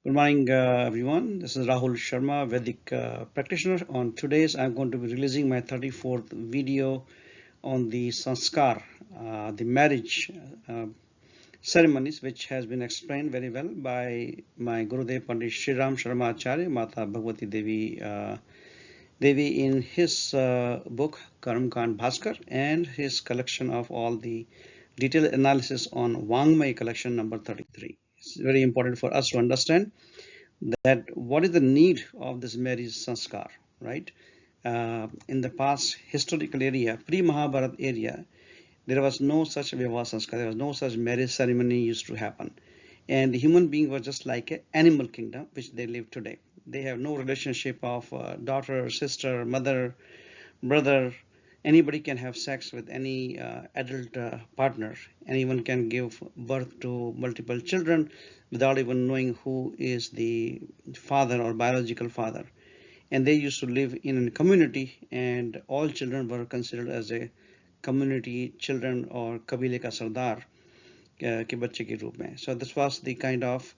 Good morning, everyone. This is Rahul Sharma, Vedic practitioner. On today's, I'm going to be releasing my 34th video on the Sanskar, the marriage uh, ceremonies, which has been explained very well by my Gurudev Pandit Shriram Sharma Acharya, Mata Bhagwati Devi in his book Karam Kand Bhaskar and his collection of all the detailed analysis on Wangmay collection number 33. It's very important for us to understand that what is the need of this marriage sanskar, right? In the past historical area, pre-Mahabharat area, there was no such Vivaah sanskar, there was no such marriage ceremony used to happen. And the human being was just like an animal kingdom, which they live today. They have no relationship of daughter, sister, mother, brother. Anybody can have sex with any adult partner. Anyone can give birth to multiple children without even knowing who is the father or biological father. And they used to live in a community, and all children were considered as a community children or kabile ka sardar के बच्चे के रूप में. So this was the kind of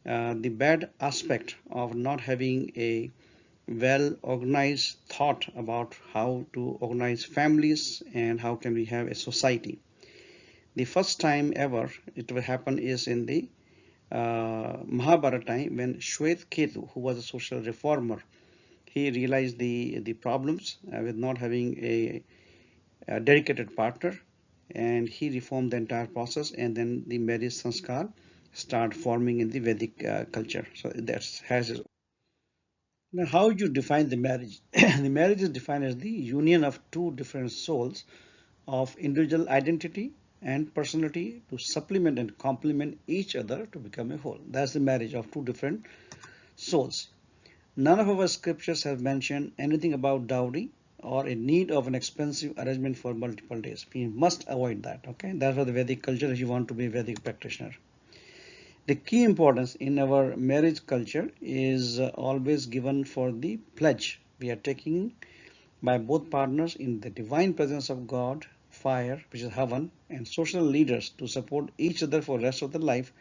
the bad aspect of not having a well organized thought about how to organize families and how can we have a society. The first time ever it will happen is in the Mahabharata time when Shwet Ketu, who was a social reformer, he realized the problems with not having a dedicated partner, and he reformed the entire process, and then the marriage sanskar start forming in the Vedic culture. So that has. Now, how you define the marriage? The marriage is defined as the union of two different souls of individual identity and personality to supplement and complement each other to become a whole. That's the marriage of two different souls. None of our scriptures have mentioned anything about dowry or a need of an expensive arrangement for multiple days. We must avoid that. Okay, that's for the Vedic culture if you want to be a Vedic practitioner. The key importance in our marriage culture is always given for the pledge we are taking by both partners in the divine presence of God, fire, which is Havan, and social leaders to support each other for the rest of their life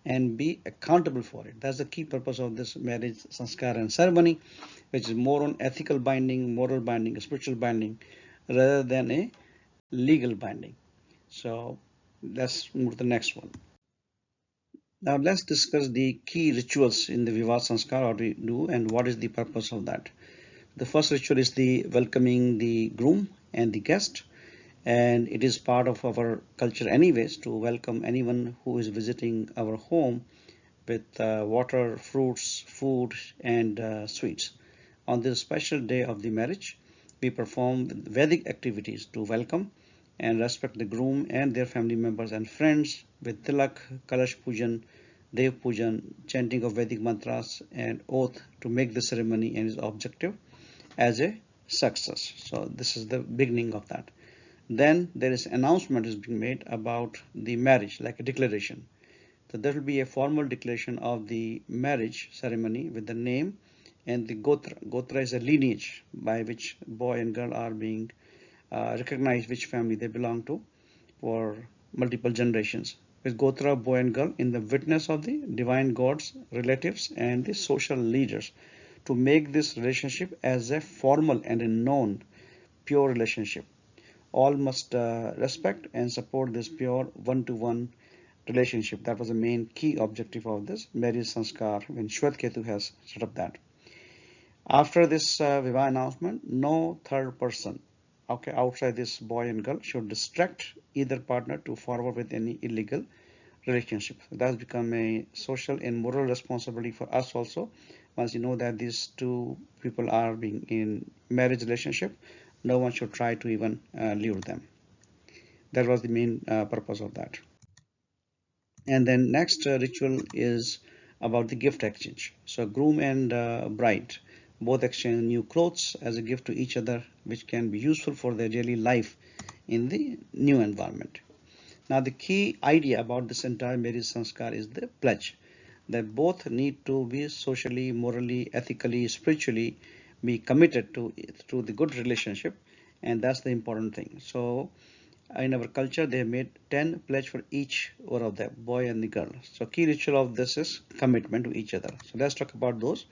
and be accountable for it. That's the key purpose of this marriage sanskar and ceremony, which is more on ethical binding, moral binding, spiritual binding, rather than a legal binding. So let's move to the next one. Now let's discuss the key rituals in the Vivaah Sanskar, what we do and what is the purpose of that. The first ritual is the welcoming the groom and the guest, and it is part of our culture anyways to welcome anyone who is visiting our home with water, fruits, food, and sweets. On this special day of the marriage, we perform Vedic activities to welcome and respect the groom and their family members and friends with tilak, kalash pujan, dev pujan, chanting of Vedic mantras, and oath to make the ceremony and its objective as a success. So this is the beginning of that. Then there is announcement is being made about the marriage, like a declaration. So there will be a formal declaration of the marriage ceremony with the name and the gotra. Gotra is a lineage by which boy and girl are being recognized, which family they belong to for multiple generations. With gotra, boy and girl, in the witness of the divine gods, relatives, and the social leaders, to make this relationship as a formal and a known, pure relationship. All must respect and support this pure one-to-one relationship. That was the main key objective of this marriage sanskar when Shwet Ketu has set up that. After this Vivaah announcement, no third person, okay, outside this boy and girl should distract either partner to forward with any illegal relationship. That's become a social and moral responsibility for us also. Once you know that these two people are being in marriage relationship, no one should try to even lure them. That was the main purpose of that. And then next ritual is about the gift exchange. So groom and bride both exchange new clothes as a gift to each other, which can be useful for their daily life in the new environment. Now the key idea about this entire marriage sanskar is the pledge that both need to be socially, morally, ethically, spiritually be committed to the good relationship, and that's the important thing. So In our culture, they have made 10 pledge for each one of them, boy and the girl. So key ritual of this is commitment to each other. So let's talk about those.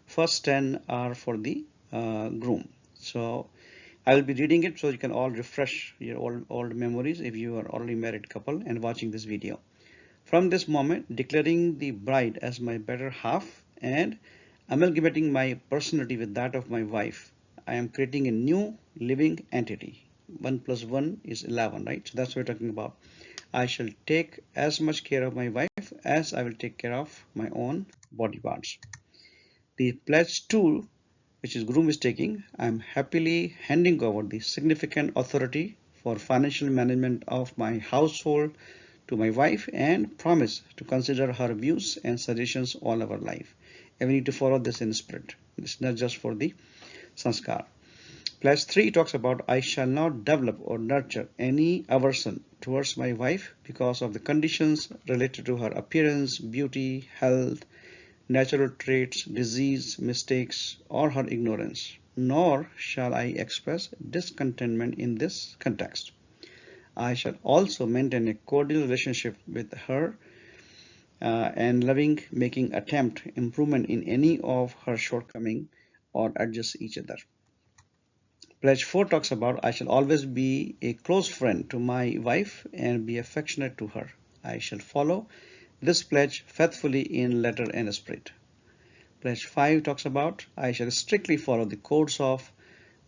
First 10 are for the groom. So I will be reading it so you can all refresh your old memories if you are already married couple and watching this video. From this moment, declaring the bride as my better half and amalgamating my personality with that of my wife, I am creating a new living entity. 1 plus 1 is 11, right? So that's what we're talking about. I shall take as much care of my wife as I will take care of my own body parts. The pledge 2, which is groom is taking, I am happily handing over the significant authority for financial management of my household to my wife and promise to consider her views and suggestions all our life. And we need to follow this in spirit. It's not just for the Sanskar. Pledge 3 talks about I shall not develop or nurture any aversion towards my wife because of the conditions related to her appearance, beauty, health, natural traits, disease, mistakes, or her ignorance, nor shall I express discontentment in this context. I shall also maintain a cordial relationship with her and loving making attempt improvement in any of her shortcoming or adjust each other. Pledge 4 talks about I shall always be a close friend to my wife and be affectionate to her. I shall follow this pledge faithfully in letter and spirit. Pledge 5 talks about I shall strictly follow the codes of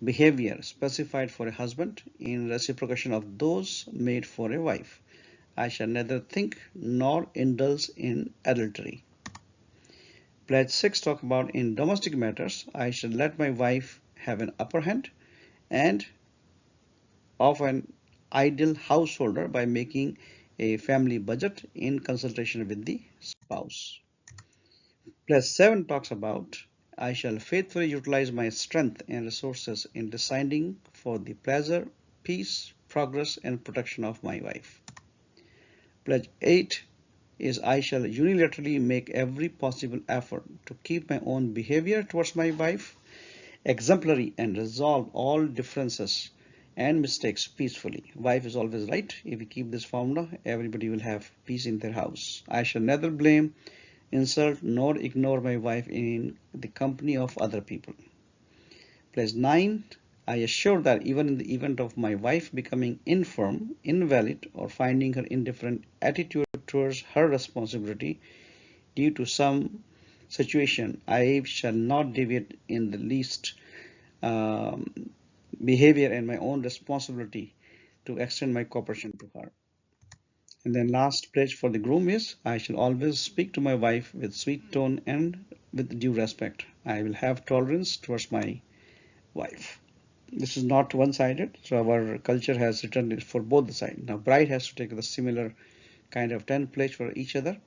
behavior specified for a husband in reciprocation of those made for a wife. I shall neither think nor indulge in adultery. Pledge 6 talks about in domestic matters, I shall let my wife have an upper hand and of an ideal householder by making a family budget in consultation with the spouse. Pledge 7 talks about I shall faithfully utilize my strength and resources in deciding for the pleasure, peace, progress, and protection of my wife. Pledge 8 is I shall unilaterally make every possible effort to keep my own behavior towards my wife exemplary and resolve all differences and mistakes peacefully. Wife is always right. If we keep this formula, everybody will have peace in their house. I shall neither blame, insult, nor ignore my wife in the company of other people. Pledge 9. I assure that even in the event of my wife becoming infirm, invalid, or finding her indifferent attitude towards her responsibility due to some situation, I shall not deviate in the least behavior and my own responsibility to extend my cooperation to her. And then last pledge for the groom is I shall always speak to my wife with sweet tone and with due respect. I will have tolerance towards my wife. This is not one-sided, so our culture has written it for both the sides. Now bride has to take the similar kind of 10 pledge for each other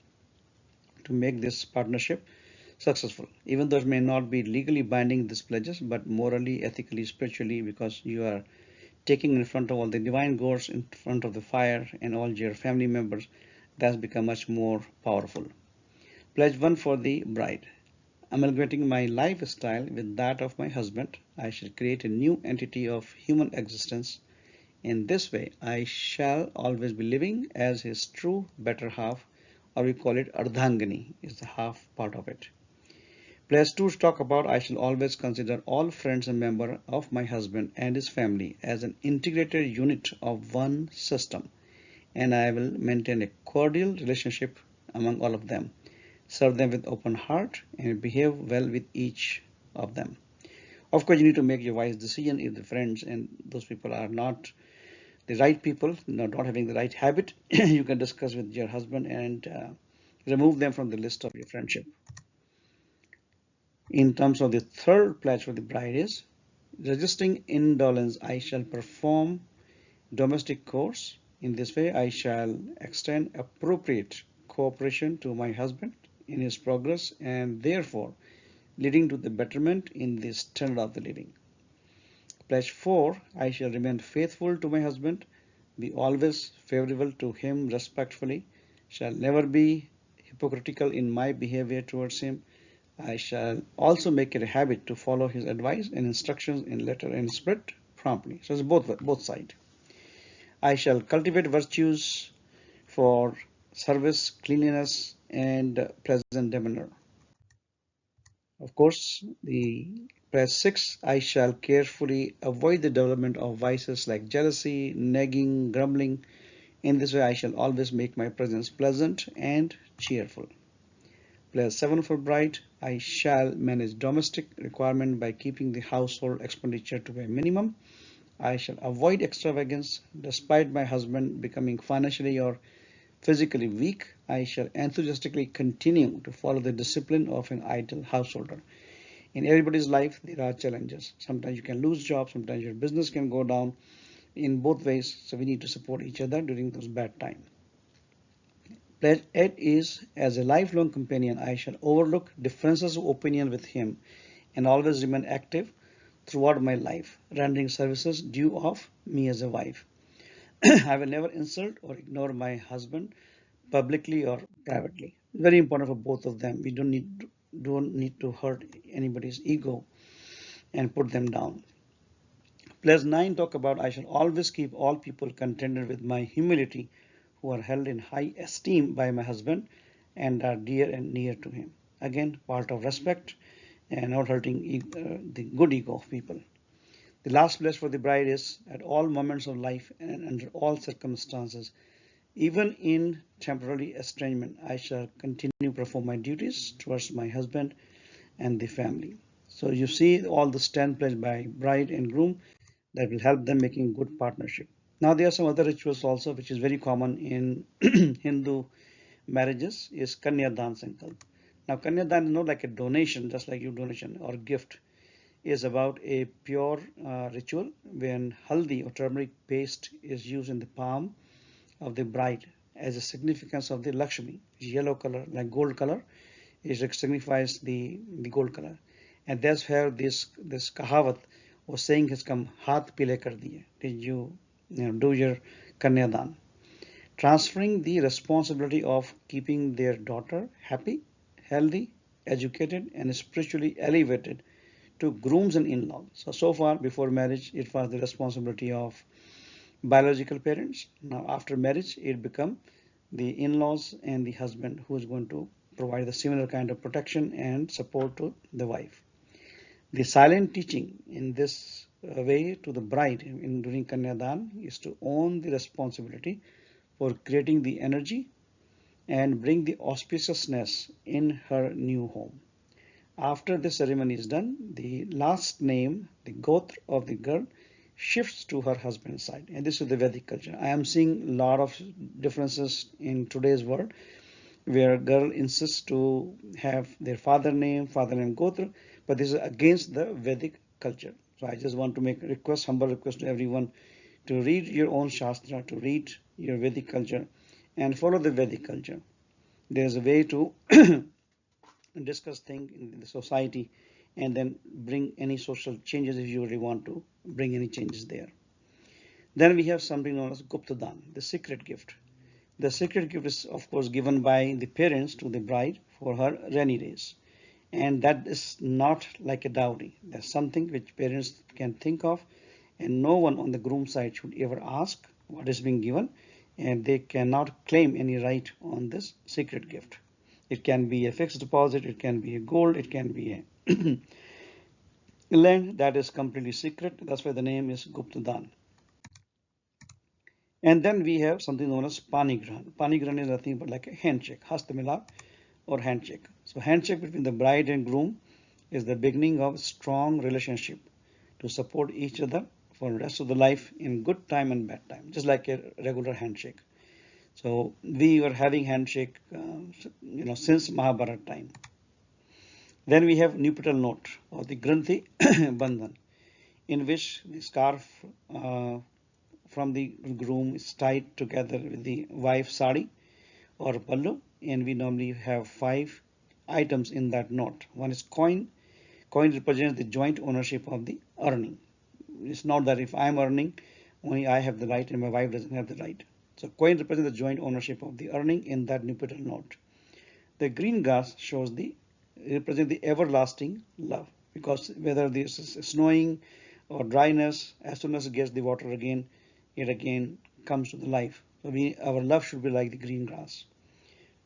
to make this partnership successful, even though it may not be legally binding these pledges, but morally, ethically, spiritually, because you are taking in front of all the divine gods, in front of the fire and all your family members, that's become much more powerful. Pledge 1 for the bride. Amalgamating my lifestyle with that of my husband, I shall create a new entity of human existence. In this way, I shall always be living as his true better half, or we call it Ardhangani, is the half part of it. Pledge 2 talk about I shall always consider all friends and members of my husband and his family as an integrated unit of one system, and I will maintain a cordial relationship among all of them, serve them with open heart, and behave well with each of them. Of course, you need to make your wise decision if the friends and those people are not the right people, not having the right habit. You can discuss with your husband and remove them from the list of your friendship. In terms of the third pledge for the bride is resisting indolence, I shall perform domestic chores. In this way, I shall extend appropriate cooperation to my husband in his progress and therefore leading to the betterment in the standard of the living. Pledge 4, I shall remain faithful to my husband, be always favorable to him respectfully, shall never be hypocritical in my behavior towards him. I shall also make it a habit to follow his advice and instructions in letter and spirit promptly. So it's both sides. I shall cultivate virtues for service, cleanliness, and pleasant demeanor. Of course, the press 6, I shall carefully avoid the development of vices like jealousy, nagging, grumbling. In this way, I shall always make my presence pleasant and cheerful. Place 7 for bride, I shall manage domestic requirement by keeping the household expenditure to a minimum. I shall avoid extravagance. Despite my husband becoming financially or physically weak, I shall enthusiastically continue to follow the discipline of an ideal householder. In everybody's life, there are challenges. Sometimes you can lose jobs, sometimes your business can go down in both ways. So we need to support each other during those bad times. Pledge 8 is, as a lifelong companion, I shall overlook differences of opinion with him and always remain active throughout my life, rendering services due of me as a wife. I will never insult or ignore my husband publicly or privately. Very important for both of them. We don't need to hurt anybody's ego and put them down. Plus 9 talk about I shall always keep all people contented with my humility who are held in high esteem by my husband and are dear and near to him. Again, part of respect and not hurting the good ego of people. The last pledge for the bride is at all moments of life and under all circumstances, even in temporary estrangement, I shall continue to perform my duties towards my husband and the family. So you see all the 10 pledges by bride and groom that will help them making good partnership. Now there are some other rituals also which is very common in Hindu marriages is Kanyadan Sankalp. Now Kanyadan is not like a donation, just like your donation or gift, is about a pure ritual when haldi or turmeric paste is used in the palm of the bride as a significance of the Lakshmi. Yellow color, like gold color, it signifies the gold color. And that's where this kahavat or saying has come, Haath pile kar diye. Did you do your kanyadan? Transferring the responsibility of keeping their daughter happy, healthy, educated, and spiritually elevated to grooms and in-laws. So far before marriage, it was the responsibility of biological parents. Now after marriage, it become the in-laws and the husband who is going to provide the similar kind of protection and support to the wife. The silent teaching in this way to the bride during Kanyadan is to own the responsibility for creating the energy and bring the auspiciousness in her new home. After the ceremony is done, the last name, the gotra of the girl, shifts to her husband's side. And this is the Vedic culture. I am seeing a lot of differences in today's world where girl insists to have their father name gotra, but this is against the Vedic culture. So I just want to make a request, humble request to everyone to read your own Shastra, to read your Vedic culture and follow the Vedic culture. There's a way to discuss things in the society and then bring any social changes if you really want to bring any changes there. Then we have something known as Guptadan, the secret gift. The secret gift is of course given by the parents to the bride for her rainy days. And that is not like a dowry. That's something which parents can think of and no one on the groom side should ever ask what is being given and they cannot claim any right on this secret gift. It can be a fixed deposit, it can be a gold, it can be a land that is completely secret. That's why the name is Guptadan. And then we have something known as Panigrahan. Panigrahan is nothing but like a handshake, hastamilap or handshake. So handshake between the bride and groom is the beginning of a strong relationship to support each other for the rest of the life in good time and bad time, just like a regular handshake. So we were having handshake, since Mahabharata time. Then we have nuptial note or the Granthi Bandhan, in which the scarf from the groom is tied together with the wife's sari or pallu, and we normally have 5 items in that knot. One is coin. Coin represents the joint ownership of the earning. It's not that if I'm earning, only I have the right and my wife doesn't have the right. So coin represents the joint ownership of the earning in that nuptial knot. The green grass represents the everlasting love, because whether this is snowing or dryness, as soon as it gets the water again, it again comes to the life. So our love should be like the green grass.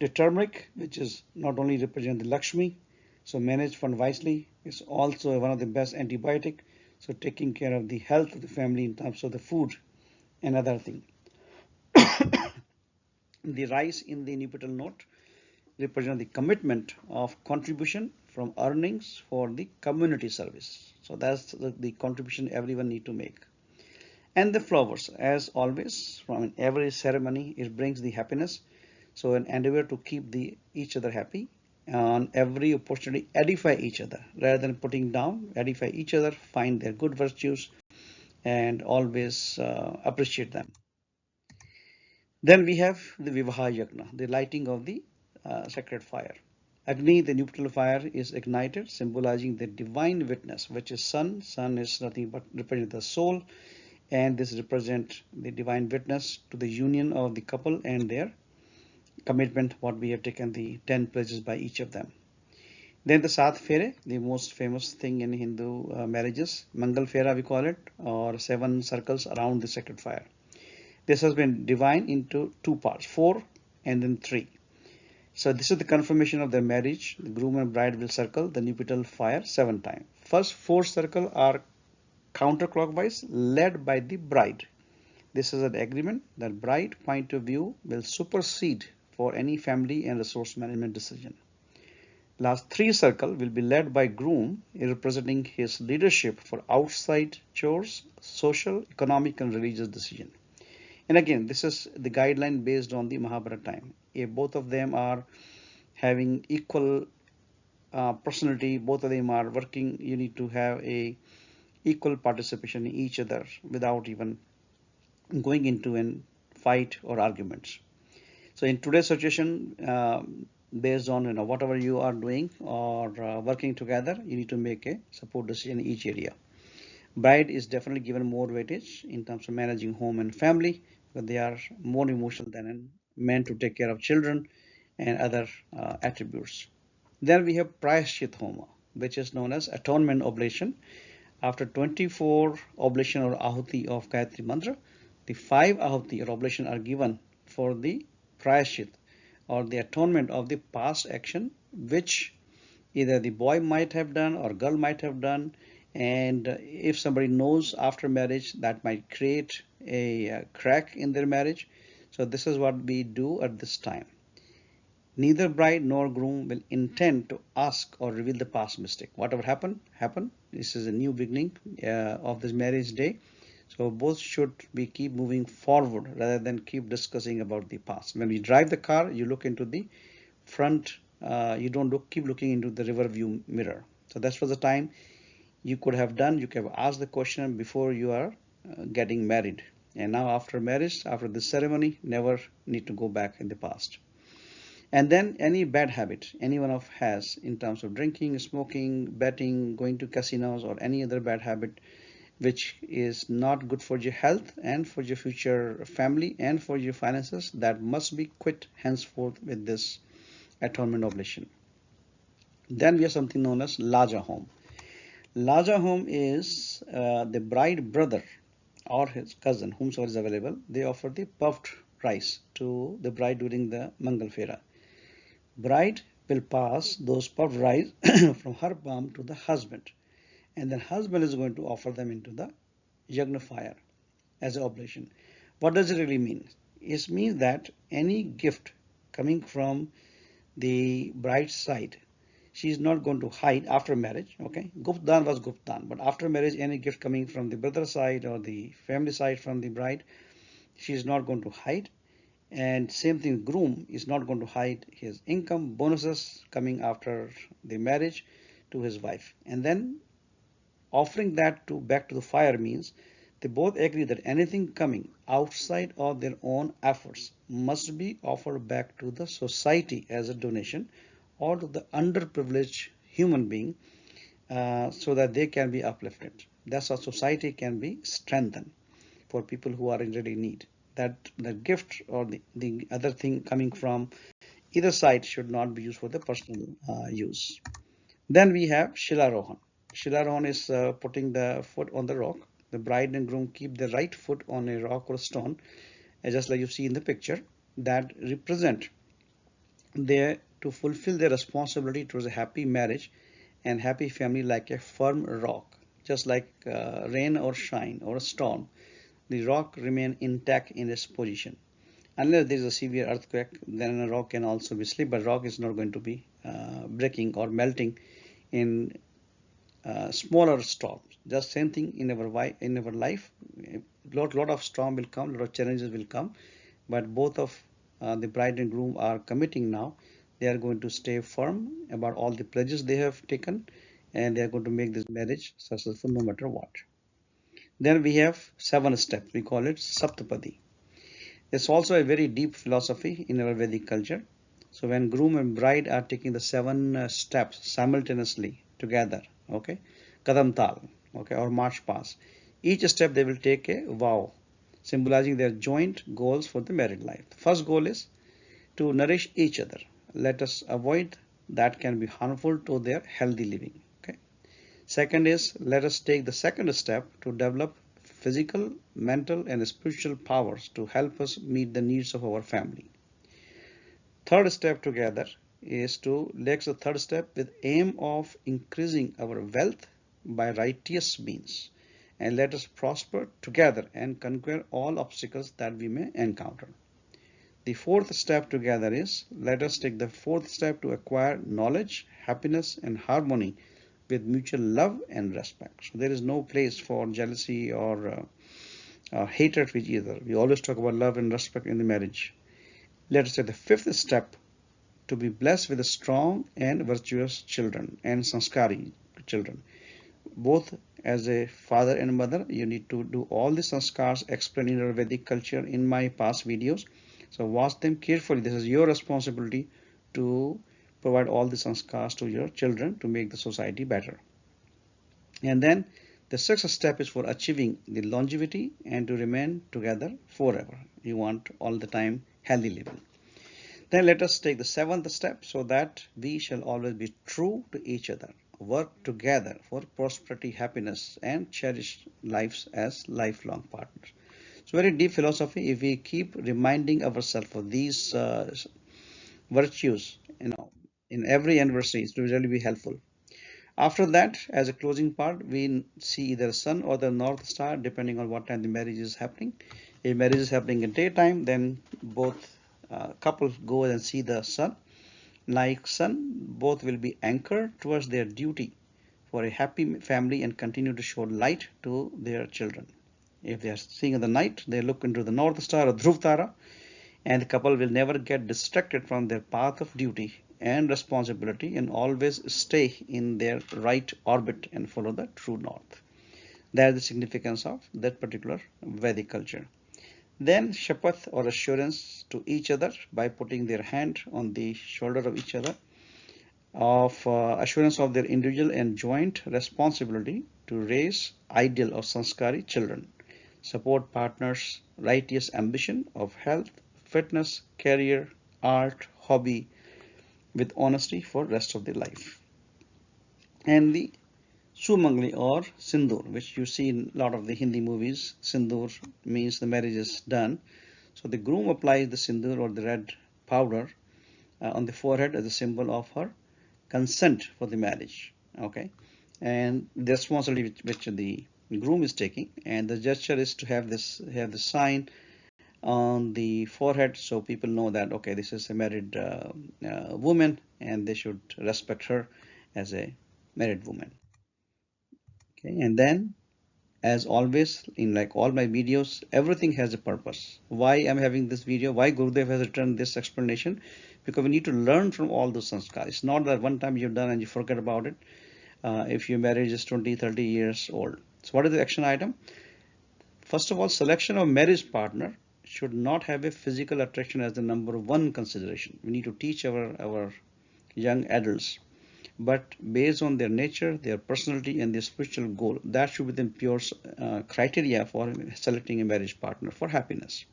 The turmeric, which is not only represent the Lakshmi, so managed fund wisely, is also one of the best antibiotic. So taking care of the health of the family in terms of the food and other thing. The rice in the nuptial note represent the commitment of contribution from earnings for the community service. So that's the contribution everyone need to make. And the flowers, as always, from every ceremony, it brings the happiness. So an endeavor to keep each other happy, on every opportunity edify each other rather than putting down, edify each other, find their good virtues, and always appreciate them. Then we have the Vivaah Yagna, the lighting of the sacred fire. Agni, the nuptial fire, is ignited, symbolizing the divine witness, which is sun. Sun is nothing but represent the soul, and this represents the divine witness to the union of the couple and their commitment, what we have taken the 10 pledges by each of them. Then the Sat Fere, the most famous thing in Hindu marriages, Mangal Fera we call it, or 7 circles around the sacred fire. This has been divided into 2 parts, 4 and then 3. So this is the confirmation of their marriage. The groom and bride will circle the nuptial fire 7 times. First 4 circles are counterclockwise, led by the bride. This is an agreement that bride point of view will supersede for any family and resource management decision. Last 3 circles will be led by groom, representing his leadership for outside chores, social, economic, and religious decision. And again, this is the guideline based on the Mahabharata time. If both of them are having equal personality, both of them are working, you need to have a equal participation in each other without even going into a fight or arguments. So in today's situation, based on whatever you are doing or working together, you need to make a support decision in each area. Bride is definitely given more weightage in terms of managing home and family, but they are more emotional than a man to take care of children and other attributes. Then we have Prayashchit Homa, which is known as atonement oblation. After 24 oblation or ahuti of Gayatri Mantra, the 5 ahuti or oblation are given for the Prayashchit or the atonement of the past action, which either the boy might have done or girl might have done. And if somebody knows after marriage, that might create a crack in their marriage. So this is what we do at this time. Neither bride nor groom will intend to ask or reveal the past mistake. Whatever happened, happened. This is a new beginning of this marriage day. So both should be keep moving forward rather than keep discussing about the past. When we drive the car, you look into the front. You don't keep looking into the rear view mirror. So that was the time you could have done. You could have asked the question before you are getting married. And now after marriage, after this ceremony, never need to go back in the past. And then any bad habit anyone of has in terms of drinking, smoking, betting, going to casinos, or any other bad habit which is not good for your health and for your future family and for your finances, that must be quit henceforth with this atonement oblation. Then we have something known as Laja Home. Laja Home is the bride brother or his cousin, whomsoever is available. They offer the puffed rice to the bride during the Mangal Fera. Bride will pass those puffed rice from her palm to the husband, and then husband is going to offer them into the yagna fire as an oblation. What does it really mean? It means that any gift coming from the bride's side, she is not going to hide after marriage. Okay, Guptan was Guptan, but after marriage, any gift coming from the brother side or the family side from the bride, she is not going to hide. And same thing, groom is not going to hide his income, bonuses coming after the marriage to his wife. And then offering that to back to the fire means they both agree that anything coming outside of their own efforts must be offered back to the society as a donation or to the underprivileged human being so that they can be uplifted. That's how society can be strengthened for people who are in really need. That the gift or the other thing coming from either side should not be used for the personal use. Then we have Shilarohan. Shilarohan is putting the foot on the rock. The bride and groom keep the right foot on a rock or stone just like you see in the picture, that represent there to fulfill their responsibility towards a happy marriage and happy family like a firm rock, just like rain or shine or a storm. The rock remain intact in its position. Unless there is a severe earthquake, then a rock can also be split, but rock is not going to be breaking or melting in smaller storms. Just same thing in our life. Lot of storm will come, lot of challenges will come, but both of the bride and groom are committing now. They are going to stay firm about all the pledges they have taken, and they are going to make this marriage successful no matter what. Then we have 7 steps. We call it Saptapadi. It's also a very deep philosophy in our Vedic culture. So when groom and bride are taking the 7 steps simultaneously together, okay, Kadam Tal, okay, or march past, each step they will take a vow, symbolizing their joint goals for the married life. The first goal is to nourish each other. Let us avoid that can be harmful to their healthy living. Okay. Second is let us take the second step to develop physical, mental, and spiritual powers to help us meet the needs of our family. Third step together is to let's the third step with aim of increasing our wealth by righteous means, and let us prosper together and conquer all obstacles that we may encounter. The fourth step together is let us take the fourth step to acquire knowledge, happiness, and harmony with mutual love and respect. So there is no place for jealousy or hatred with either. We always talk about love and respect in the marriage. Let us take the fifth step to be blessed with strong and virtuous children and sanskari children. Both as a father and mother, you need to do all the sanskars explained in our Vedic culture in my past videos. So watch them carefully. This is your responsibility to provide all the sanskars to your children to make the society better. And then the sixth step is for achieving the longevity and to remain together forever. You want all the time healthy living. Then let us take the seventh step so that we shall always be true to each other, work together for prosperity, happiness, and cherish lives as lifelong partners. So very deep philosophy. If we keep reminding ourselves of these virtues, in every anniversary, it will really be helpful. After that, as a closing part, we see either sun or the north star, depending on what time the marriage is happening. If marriage is happening in daytime, then both couples go and see the sun. Like sun, both will be anchored towards their duty for a happy family and continue to show light to their children. If they are seeing in the night, they look into the north star or Dhruv Tara, and the couple will never get distracted from their path of duty and responsibility and always stay in their right orbit and follow the true north. That is the significance of that particular Vedic culture. Then shapath or assurance to each other by putting their hand on the shoulder of each other of assurance of their individual and joint responsibility to raise ideal of sanskari children, support partners' righteous ambition of health, fitness, career, art, hobby with honesty for rest of their life. And the Sumangli or Sindoor, which you see in a lot of the Hindi movies. Sindoor means the marriage is done. So the groom applies the Sindoor or the red powder on the forehead as a symbol of her consent for the marriage. Okay, and the responsibility which the groom is taking, and the gesture is to have the sign on the forehead so people know that okay, this is a married woman and they should respect her as a married woman. Okay, and then as always in like all my videos, everything has a purpose. Why I'm having this video, why Gurudev has written this explanation, because we need to learn from all those sanskars. It's not that one time you've done and you forget about it. If your marriage is 20-30 years old. So what is the action item? First of all, selection of marriage partner should not have a physical attraction as the number one consideration. We need to teach our young adults, but based on their nature, their personality, and their spiritual goal, that should be the pure criteria for selecting a marriage partner for happiness.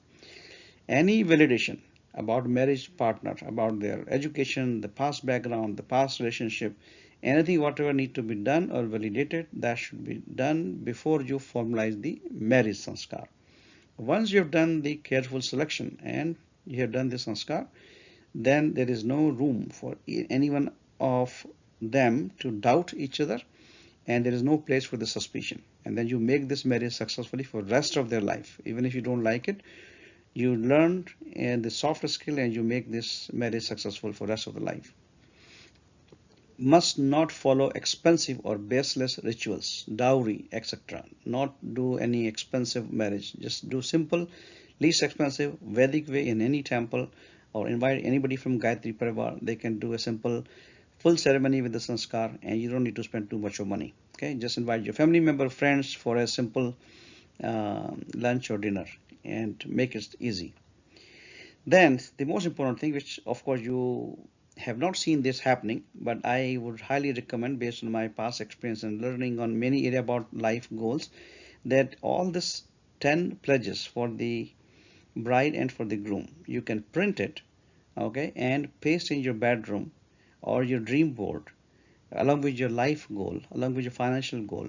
Any validation about marriage partner, about their education, the past background, the past relationship, anything whatever need to be done or validated, that should be done before you formalize the marriage sanskar. Once you have done the careful selection and you have done the sanskar, then there is no room for any one of them to doubt each other, and there is no place for the suspicion. And then you make this marriage successfully for the rest of their life. Even if you don't like it, you learn the soft skill and you make this marriage successful for the rest of the life. Must not follow expensive or baseless rituals, dowry, etc. Not do any expensive marriage. Just do simple, least expensive, Vedic way in any temple, or invite anybody from Gayatri Parivar. They can do a simple full ceremony with the sanskar, and you don't need to spend too much of money. Okay, just invite your family member, friends for a simple lunch or dinner, and make it easy. Then the most important thing, which of course you have not seen this happening, but I would highly recommend based on my past experience and learning on many area about life goals, that all this 10 pledges for the bride and for the groom, you can print it, okay, and paste in your bedroom or your dream board along with your life goal, along with your financial goal,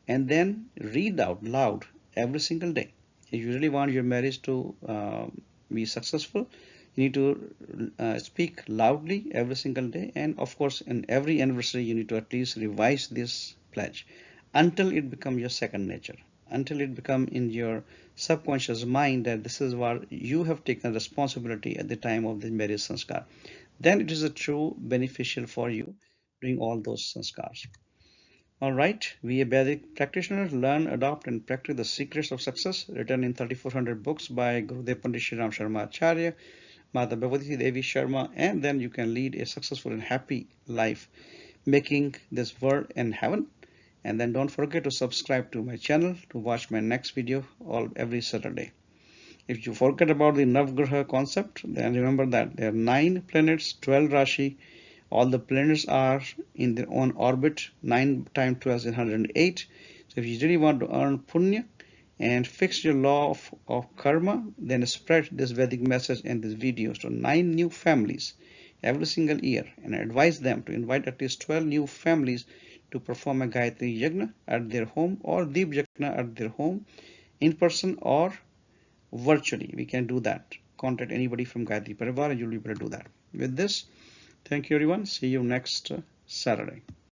and then read out loud every single day. If you really want your marriage to be successful, you need to speak loudly every single day, and of course, in every anniversary, you need to at least revise this pledge until it becomes your second nature, until it becomes in your subconscious mind that this is what you have taken responsibility at the time of the marriage sanskar. Then it is a true beneficial for you doing all those sanskars. All right, we a Vedic practitioners learn, adopt, and practice the secrets of success written in 3400 books by Gurudev Pandit Shriram Sharma Acharya, Mata Bhagavati Devi Sharma, and then you can lead a successful and happy life, making this world and heaven. And then don't forget to subscribe to my channel to watch my next video every Saturday. If you forget about the Navgraha concept, then remember that there are 9 planets, 12 Rashi. All the planets are in their own orbit. 9 times 12 is 108. So if you really want to earn punya and fix your law of karma, then spread this Vedic message and these videos to 9 new families every single year, and advise them to invite at least 12 new families to perform a Gayatri Yajna at their home or Deep Yajna at their home in person or virtually. We can do that. Contact anybody from Gayatri Parivar and you'll be able to do that. With this, thank you everyone. See you next Saturday.